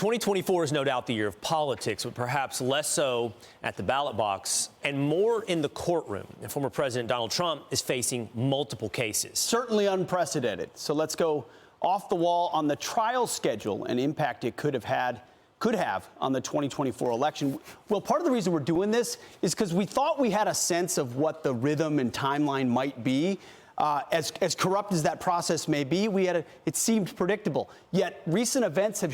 2024 is no doubt the year of politics, but perhaps less so at the ballot box and more in the courtroom. And former President Donald Trump is facing multiple cases. Certainly unprecedented. So let's go off the wall on the trial schedule and impact it could have on the 2024 election. Well, part of the reason we're doing this is because we thought we had a sense of what the rhythm and timeline might be. As corrupt as that process may be, it seemed predictable. Yet recent events have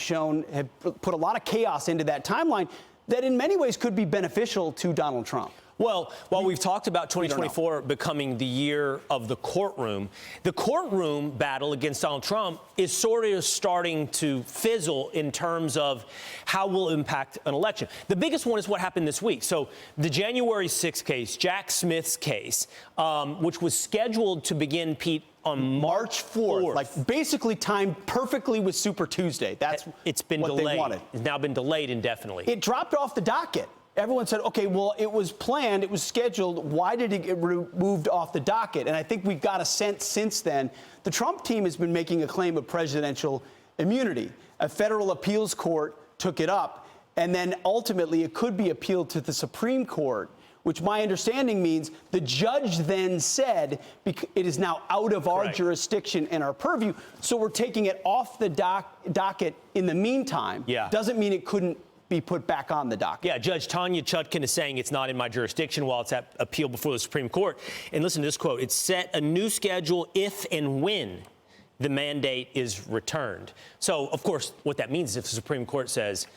put a lot of chaos into that timeline that in many ways could be beneficial to Donald Trump. Well, while we've talked about 2024 becoming the year of the courtroom battle against Donald Trump is sort of starting to fizzle in terms of how will impact an election. The biggest one is what happened this week. So the January 6th case, Jack Smith's case, which was scheduled to begin, Pete, on March 4th. Like basically timed perfectly with Super Tuesday. It's been what delayed. They wanted. It's now been delayed indefinitely. It dropped off the docket. Everyone said, okay, well, it was planned, it was scheduled. Why did it get moved off the docket? And I think we've got a sense since then. The Trump team has been making a claim of presidential immunity. A federal appeals court took it up, and then ultimately it could be appealed to the Supreme Court, which my understanding means the judge then said it is now out of our jurisdiction and our purview, so we're taking it off the docket in the meantime. Yeah. Doesn't mean it couldn't be put back on the docket. Yeah, Judge Tanya Chutkan is saying it's not in my jurisdiction while it's at appeal before the Supreme Court. And listen to this quote. It's set a new schedule if and when the mandate is returned. So, of course, what that means is if the Supreme Court says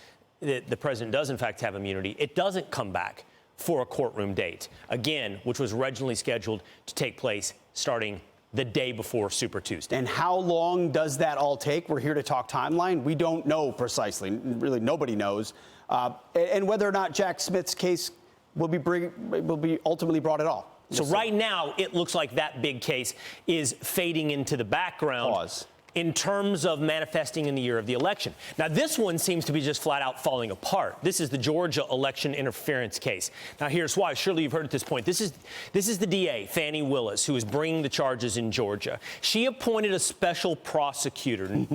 that the president does, in fact, have immunity, it doesn't come back for a courtroom date, again, which was originally scheduled to take place starting the day before Super Tuesday. And how long does that all take? We're here to talk timeline. We don't know precisely. Really, nobody knows. And whether or not Jack Smith's case will be ultimately brought at all. So right now, it looks like that big case is fading into the background. Pause. In terms of manifesting in the year of the election. Now, this one seems to be just flat out falling apart. This is the Georgia election interference case. Now, here's why. Surely you've heard at this point. This is the DA, Fani Willis, who is bringing the charges in Georgia. She appointed a special prosecutor,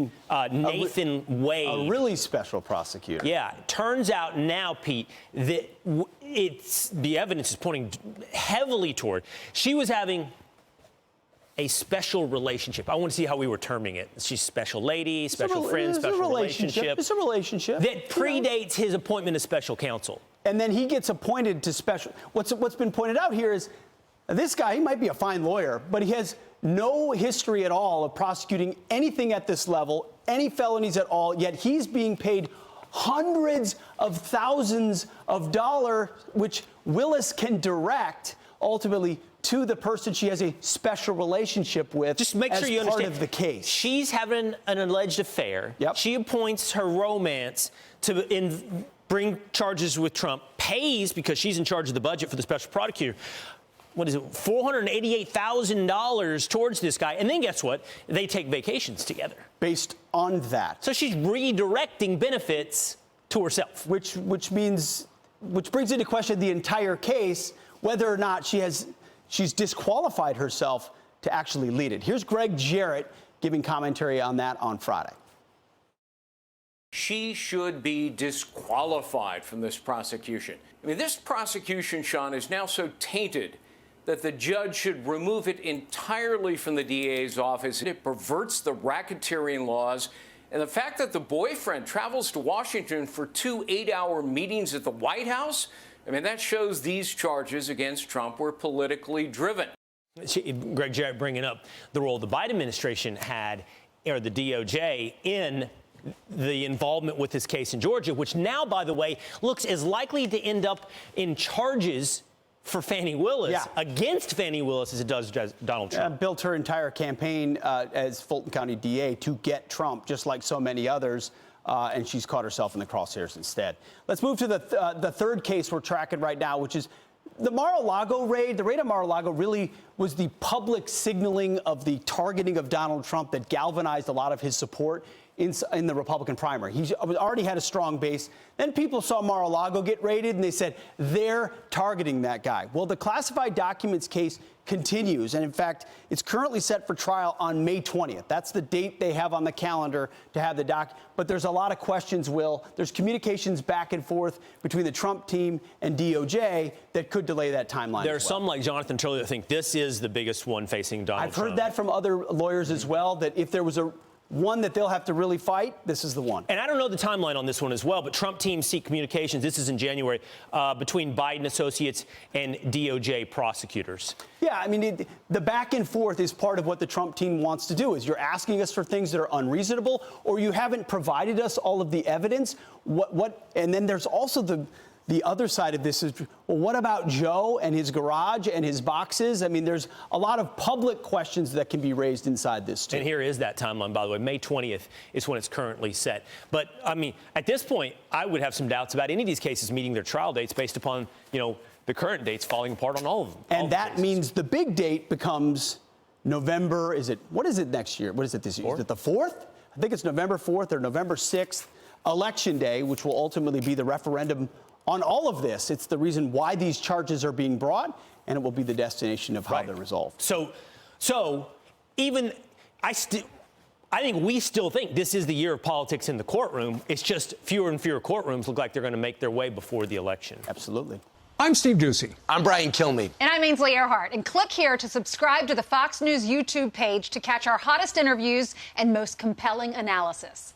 Nathan Wade. A really special prosecutor. Yeah. Turns out now, Pete, that the evidence is pointing heavily toward she was having a special relationship. I want to see how we were terming it. She's special lady, special friend, special relationship. It's a relationship. That predates his appointment as special counsel. And then he gets appointed to special. What's been pointed out here is this guy, he might be a fine lawyer, but he has no history at all of prosecuting anything at this level, any felonies at all, yet he's being paid hundreds of thousands of dollars, which Willis can direct ultimately to the person she has a special relationship with. Just make sure you understand. Part of the case. She's having an alleged affair. Yep. She appoints her romance to bring charges with Trump, pays, because she's in charge of the budget for the special prosecutor, what is it, $488,000 towards this guy. And then guess what? They take vacations together. Based on that. So she's redirecting benefits to herself. Which brings into question the entire case, whether or not she's disqualified herself to actually lead it. Here's Greg Jarrett giving commentary on that on Friday. She should be disqualified from this prosecution. I mean, this prosecution, Sean, is now so tainted that the judge should remove it entirely from the DA's office. It perverts the racketeering laws. And the fact that the boyfriend travels to Washington for 2 8-hour meetings at the White House, I mean, that shows these charges against Trump were politically driven. Greg Jarrett bringing up the role the Biden administration had, or the DOJ, in the involvement with this case in Georgia, which now, by the way, looks as likely to end up in charges for Fani Willis, against Fani Willis, as it does Donald Trump. Built her entire campaign as Fulton County DA to get Trump, just like so many others. And she's caught herself in the crosshairs instead. Let's move to the third case we're tracking right now, which is the Mar-a-Lago raid. The raid on Mar-a-Lago really was the public signaling of the targeting of Donald Trump that galvanized a lot of his support in the Republican primary. He's already had a strong base. Then people saw Mar-a-Lago get raided, and they said they're targeting that guy. Well, the classified documents case continues, and in fact, it's currently set for trial on May 20th. That's the date they have on the calendar to have the doc. But there's a lot of questions, Will. There's communications back and forth between the Trump team and DOJ that could delay that timeline. There are some like Jonathan Turley that think this is the biggest one facing Donald Trump. I've heard that from other lawyers as well, that if there was one that they'll have to really fight, this is the one. And I don't know the timeline on this one as well, but Trump teams seek communications, this is in January, between Biden associates and DOJ prosecutors. Yeah, I mean, the back and forth is part of what the Trump team wants to do, is you're asking us for things that are unreasonable, or you haven't provided us all of the evidence. And then there's also the other side of this is, well, what about Joe and his garage and his boxes? I mean, there's a lot of public questions that can be raised inside this, too. And here is that timeline, by the way. May 20th is when it's currently set. But, I mean, at this point, I would have some doubts about any of these cases meeting their trial dates based upon, the current dates falling apart on all of them. And that means the big date becomes November. What is it next year? What is it this year? Is it the 4th? I think it's November 4th or November 6th, Election Day, which will ultimately be the referendum on all of this. It's the reason why these charges are being brought, and it will be the destination of how they're resolved. So even I think we still think this is the year of politics in the courtroom. It's just fewer and fewer courtrooms look like they're going to make their way before the election. Absolutely. I'm Steve Ducey. I'm Brian Kilmeade. And I'm Ainsley Earhart. And click here to subscribe to the Fox News YouTube page to catch our hottest interviews and most compelling analysis.